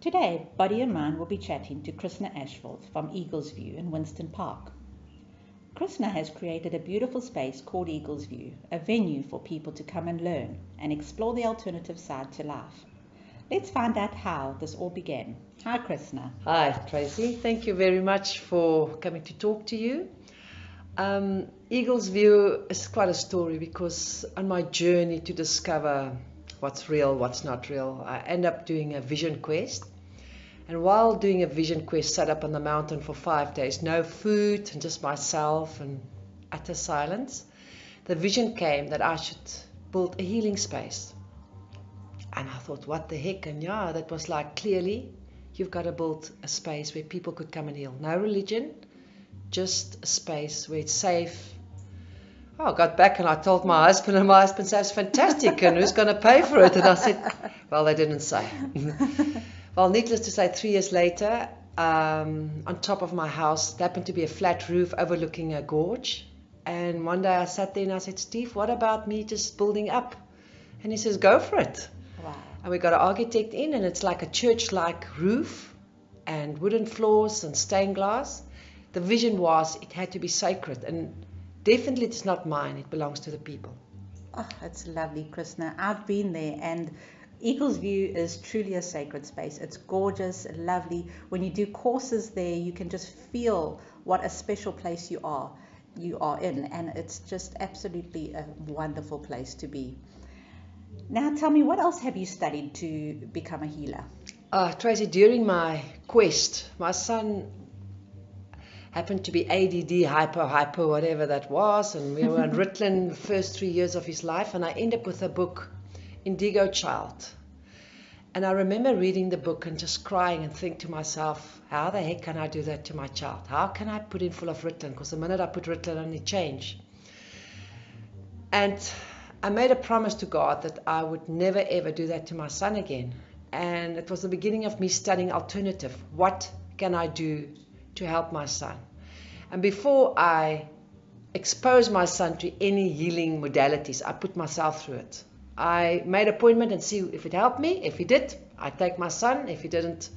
Today, Body and Mind will be chatting to Chrisna Ashforth from Eagles View in Winston Park. Chrisna has created a beautiful space called Eagles View, a venue for people to come and learn and explore the alternative side to life. Let's find out how this all began. Hi, Chrisna. Hi, Tracy. Thank you very much for coming to talk to you. Eagles View is quite a story because on my journey to discover what's real, what's not real, I end up doing a vision quest. And while doing a vision quest, sat up on the mountain for 5 days, no food and just myself and utter silence, the vision came that I should build a healing space. And I thought, what the heck? And yeah, that was like, clearly, you've got to build a space where people could come and heal. No religion, just a space where it's safe. Oh, I got back and I told my husband, and my husband says, fantastic, and who's going to pay for it? And I said, well, they didn't say. Well, needless to say, 3 years later, on top of my house, there happened to be a flat roof overlooking a gorge. And one day I sat there and I said, Steve, what about me just building up? And he says, go for it. Wow. And we got an architect in, and it's like a church-like roof and wooden floors and stained glass. The vision was it had to be sacred, and definitely it's not mine, it belongs to the people. Oh, it's lovely, Chrisna. I've been there, and Eagles View is truly a sacred space. It's gorgeous, lovely. When you do courses there, you can just feel what a special place you are in, and it's just absolutely a wonderful place to be. Now tell me, what else have you studied to become a healer? Tracy, during my quest, my son happened to be ADD, hyper, whatever that was, and we were in Ritland the first 3 years of his life, and I ended up with a book, Indigo Child. And I remember reading the book and just crying and think to myself, how the heck can I do that to my child? How can I put in full of Ritland? Because the minute I put Ritland on, it changed. And I made a promise to God that I would never ever do that to my son again. And it was the beginning of me studying alternative. What can I do to help my son? And before I expose my son to any healing modalities, I put myself through it. I made an appointment and see if it helped me. If it did, I take my son. If he didn't,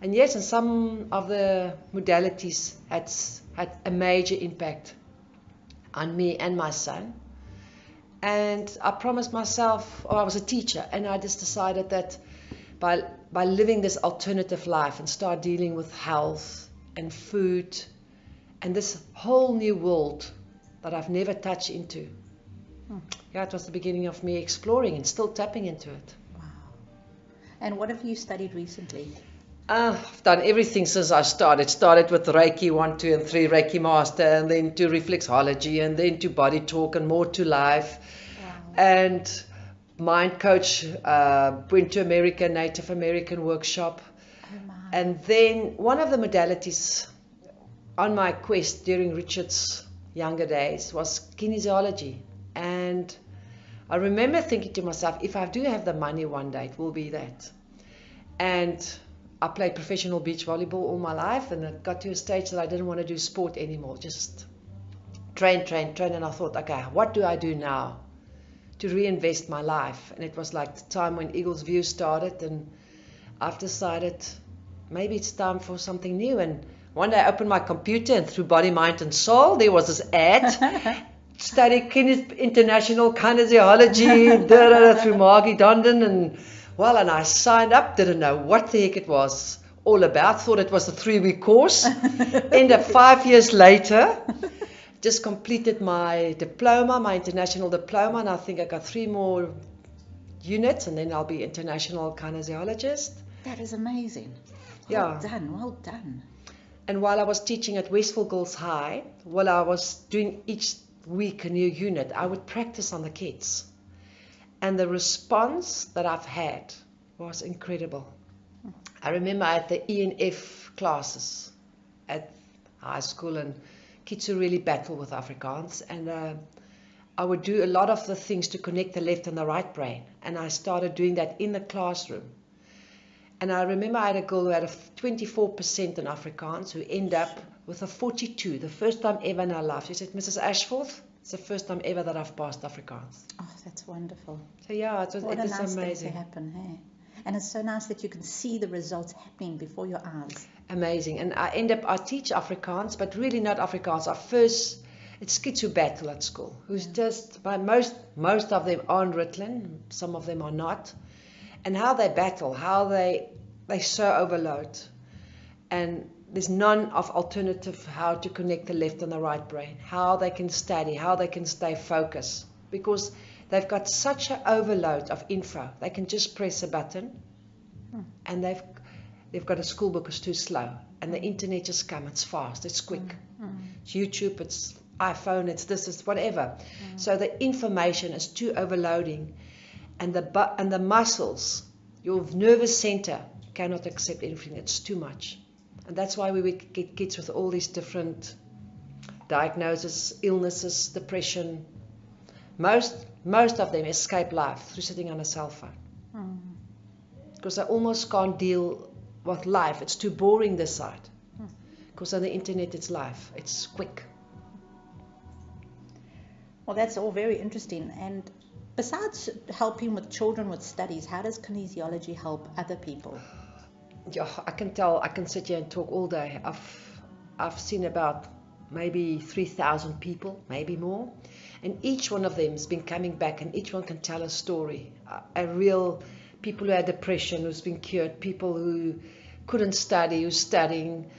and yes, and some of the modalities had a major impact on me and my son. And I promised myself, I was a teacher, and I just decided that by living this alternative life and start dealing with health and food and this whole new world that I've never touched into. Yeah, it was the beginning of me exploring and still tapping into it. Wow. And what have you studied recently? I've done everything since I started. Started with Reiki 1, 2, and 3, Reiki Master, and then to reflexology, and then to body talk, and more to life. Wow. And mind coach, went to America, Native American workshop. Oh my. And then one of the modalities on my quest during Richard's younger days was kinesiology. And I remember thinking to myself, if I do have the money one day, it will be that. And I played professional beach volleyball all my life, and it got to a stage that I didn't want to do sport anymore, just train. And I thought, okay, what do I do now to reinvest my life? And it was like the time when Eagles View started, and I've decided maybe it's time for something new. And one day I opened my computer, and through Body, Mind and Soul, there was this ad, study international kinesiology, through Margie Dondon, and I signed up, didn't know what the heck it was all about, thought it was a 3-week course. Ended up 5 years later, just completed my diploma, my international diploma, and I think I got 3 more units, and then I'll be international kinesiologist. That is amazing. Yeah. Well done. And while I was teaching at Westville Girls High, while I was doing each week a new unit, I would practice on the kids. And the response that I've had was incredible. I remember I had the ENF classes at high school, and kids who really battle with Afrikaans. And I would do a lot of the things to connect the left and the right brain. And I started doing that in the classroom. And I remember I had a girl who had a 24% in Afrikaans who ended up with a 42, the first time ever in her life. She said, Mrs. Ashforth, it's the first time ever that I've passed Afrikaans. Oh, that's wonderful. So yeah, it was What a nice amazing. thing to happen, hey? And it's so nice that you can see the results happening before your eyes. Amazing. And I teach Afrikaans, but really not Afrikaans. It's kids who battle at school, who's just, by most of them aren't Ritalin, some of them are not. And how they battle, how they so overload. And there's none of alternative how to connect the left and the right brain, how they can study, how they can stay focused, because they've got such an overload of info. They can just press a button, and they've got a school book is too slow, and the internet just comes. It's fast, it's quick. It's YouTube, it's iPhone, it's this, it's whatever. So the information is too overloading, and the muscles, your nervous center cannot accept everything. It's too much. And that's why we get kids with all these different diagnoses, illnesses, depression. Most of them escape life through sitting on a cell phone. Because they almost can't deal with life. It's too boring this side. Because on the internet it's life. It's quick. Well, that's all very interesting. And besides helping with children with studies, how does kinesiology help other people? Yeah, I can sit here and talk all day. I've seen about maybe 3,000 people, maybe more, and each one of them has been coming back, and each one can tell a story. A real people who had depression who's been cured, people who couldn't study who's studying.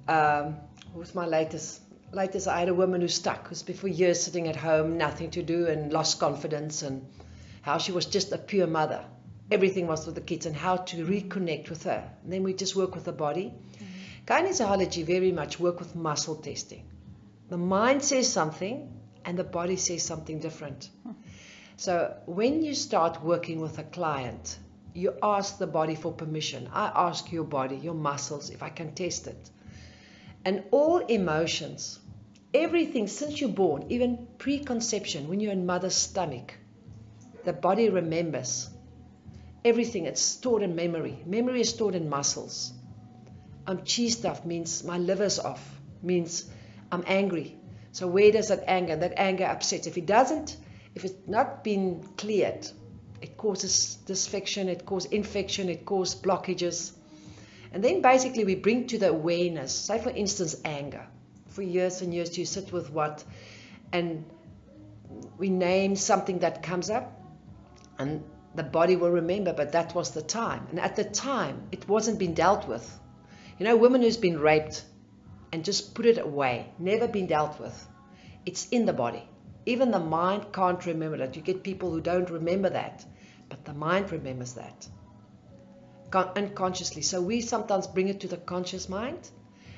What was my latest? I had a woman who's stuck, who's been for years sitting at home, nothing to do, and lost confidence, and how she was just a pure mother. Everything was with the kids, and how to reconnect with her. And then we just work with the body. Kinesiology very much work with muscle testing. The mind says something, and the body says something different. So when you start working with a client, you ask the body for permission. I ask your body, your muscles, if I can test it. And all emotions, everything since you're born, even preconception, when you're in mother's stomach, the body remembers. Everything, it's stored in memory. Memory is stored in muscles. I'm cheesed off means my liver's off, means I'm angry. So where does that anger upsets? If it's not been cleared, it causes dysfunction, it causes infection, it causes blockages. And then basically we bring to the awareness, say for instance anger. For years and years you sit with what, and we name something that comes up, and the body will remember, but that was the time. And at the time, it wasn't been dealt with. You know, a woman who's been raped and just put it away, never been dealt with. It's in the body. Even the mind can't remember that. You get people who don't remember that, but the mind remembers that unconsciously. So we sometimes bring it to the conscious mind,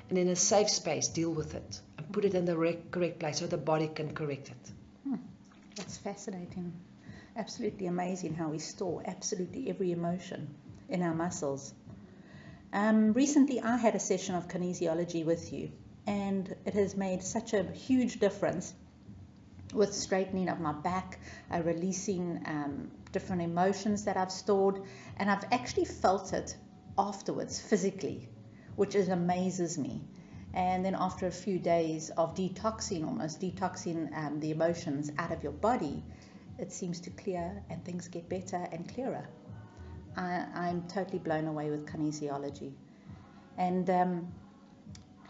and in a safe space deal with it and put it in the correct place so the body can correct it. That's fascinating. Absolutely amazing how we store absolutely every emotion in our muscles. Recently I had a session of kinesiology with you, and it has made such a huge difference with straightening of my back, releasing different emotions that I've stored, and I've actually felt it afterwards physically, which amazes me. And then after a few days of detoxing the emotions out of your body, it seems to clear and things get better and clearer. I'm totally blown away with kinesiology. And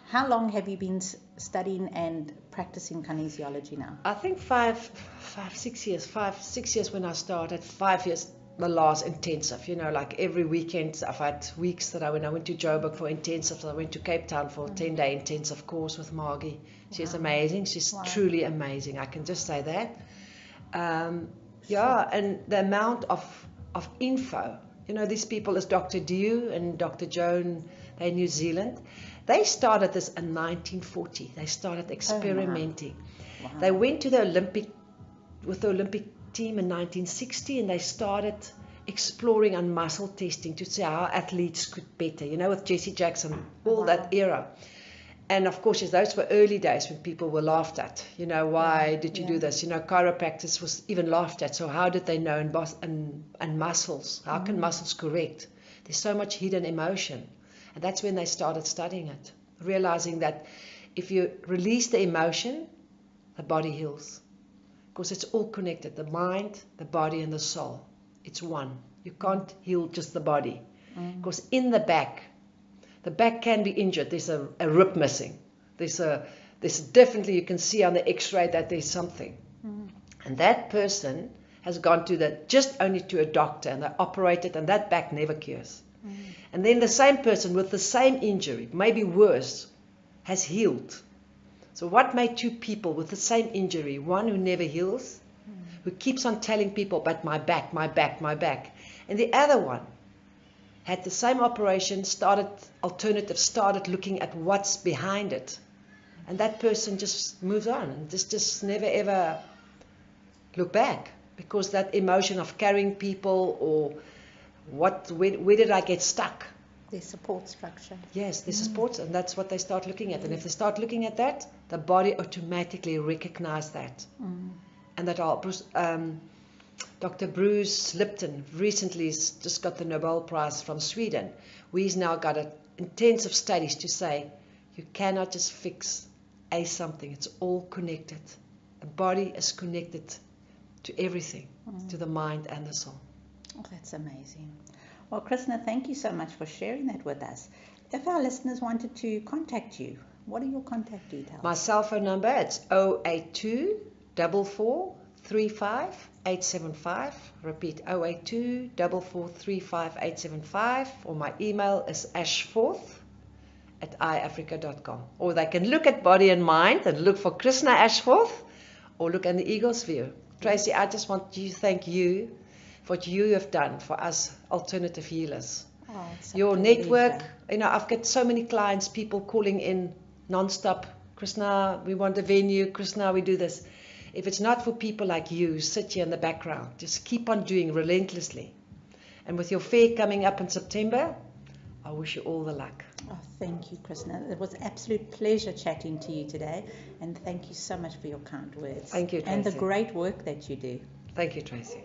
how long have you been studying and practicing kinesiology now? I think 6 years when I started, 5 years the last intensive, like every weekend. I've had weeks that when I went to Joburg for intensive, I went to Cape Town for a 10-day intensive course with Margie. She's amazing. She's truly amazing. I can just say that. And the amount of info, these people is Dr. Dew and Dr. Joan, they're in New Zealand. They started this in 1940. They started experimenting. Wow. They went to the Olympic team in 1960, and they started exploring on muscle testing to see how athletes could better, with Jesse Jackson, all that era. And of course, those were early days when people were laughed at. Why did you do this? Chiropractic was even laughed at. So how did they know in muscles? How can muscles correct? There's so much hidden emotion. And that's when they started studying it, realizing that if you release the emotion, the body heals. Because it's all connected, the mind, the body, and the soul. It's one. You can't heal just the body. Because in the back can be injured. There's a rib missing. There's definitely, you can see on the x-ray that there's something. And that person has gone just only to a doctor, and they operated, and that back never cures. And then the same person with the same injury, maybe worse, has healed. So what made two people with the same injury, one who never heals, who keeps on telling people, but my back, my back, my back, and the other one had the same operation, started looking at what's behind it. And that person just moves on and just never ever look back, because that emotion of carrying people, or where did I get stuck? Their support structure. Yes, the support, and that's what they start looking at. And if they start looking at that, the body automatically recognizes that. And that Dr. Bruce Lipton recently just got the Nobel Prize from Sweden. He's now got intensive studies to say you cannot just fix something. It's all connected. The body is connected to everything, to the mind and the soul. Oh, that's amazing. Well, Chrisna, thank you so much for sharing that with us. If our listeners wanted to contact you, what are your contact details? My cell phone number, it's 082 44 35 875. Repeat, 082 44 35 875. Or my email is ashforth@iafrica.com. Or they can look at Body and Mind and look for Chrisna Ashforth, or look at the Eagle's View. Tracy, I just want to thank you for what you have done for us alternative healers. Oh, Your network, I've got so many clients, people calling in non-stop. Chrisna, we want a venue. Chrisna, we do this. If it's not for people like you, sit here in the background. Just keep on doing relentlessly. And with your fair coming up in September, I wish you all the luck. Oh, thank you, Chrisna. It was an absolute pleasure chatting to you today. And thank you so much for your kind words. Thank you, Tracy. And the great work that you do. Thank you, Tracy.